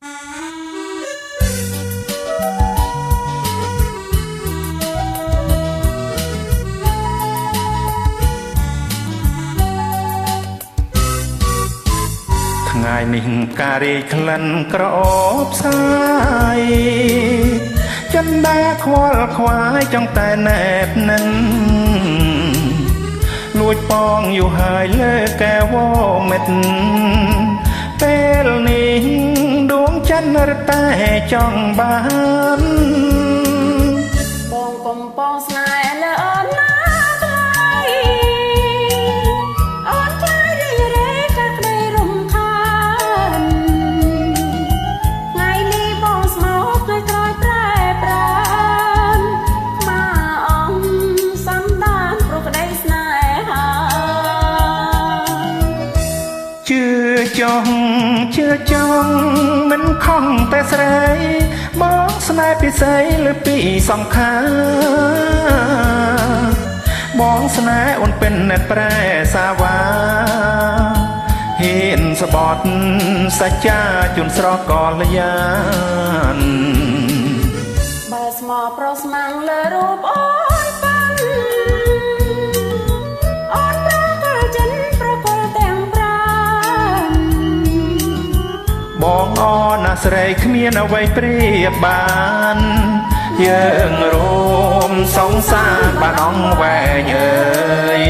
ថ្ងៃនេះការរីក្លិនក្រអូបសាយចិនដាខ្វល់ខ្វាយចង់តែណែបនឹងលួចប៉ងយូរហើយលើកែវមិត្តពេលនេះដួងច័ន្ទរតែចង់បានបងកំប៉ុងស្នេហ៍លើអូនណាថ្លៃអូនឆ្លើយរីរេកាក្ដីរំខានថ្ងៃនេះបងស្មោកថ្ងៃក្រោយប្រែប្រានមកអង្គសំដានព្រោះក្ដីស្នេហាជឿចង់មិនខំតែស្រីបងស្នេហ៍ពិសេសលើពីសង្ខារបងស្នេហ៍អូនเป็นអ្នកប្រែសាវ៉ាហ៊ានស្បត់សច្ចាជូនស្រកលយានបើស្មោប្រុសស្មាំងលើរូបអូនប៉ាន់អូនប្រកល់ចិនប្រកល់ទាំងប្រាណបងអណាស្រីគ្មានអ្វីប្រៀបបានយើងរួមសងសាបានអង្វែងអើយ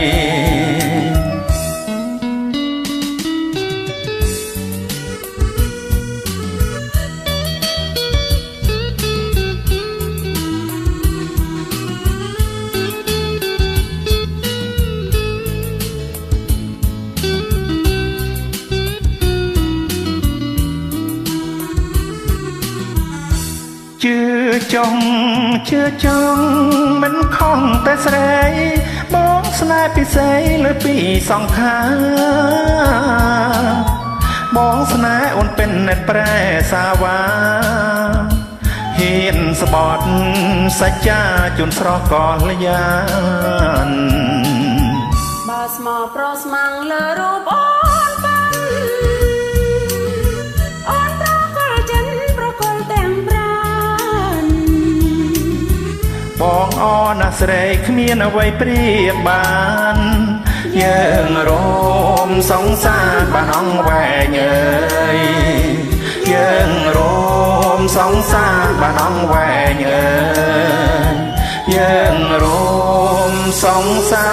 ជឿចង់មិនខំតែស្រីបងស្នេហ៍ពិសេសលើពីសង្ខារបងស្នេហ៍អូនเป็นអ្នកប្រែសាវ៉ាហ៊ានស្បត់សច្ចាជូនស្រកលយានបើស្មោប្រុសស្មាំងលើរូបអូនប៉ាន់អូនប្រកល់ចិនប្រកល់ទាំងប្រាណបងអណាស្រីគ្មានអ្វីប្រៀបបានយើងរួមសងសាបានអង្វែងអើយយើងរួមសងសាបានអង្វែងអើយយើងរួមសងសា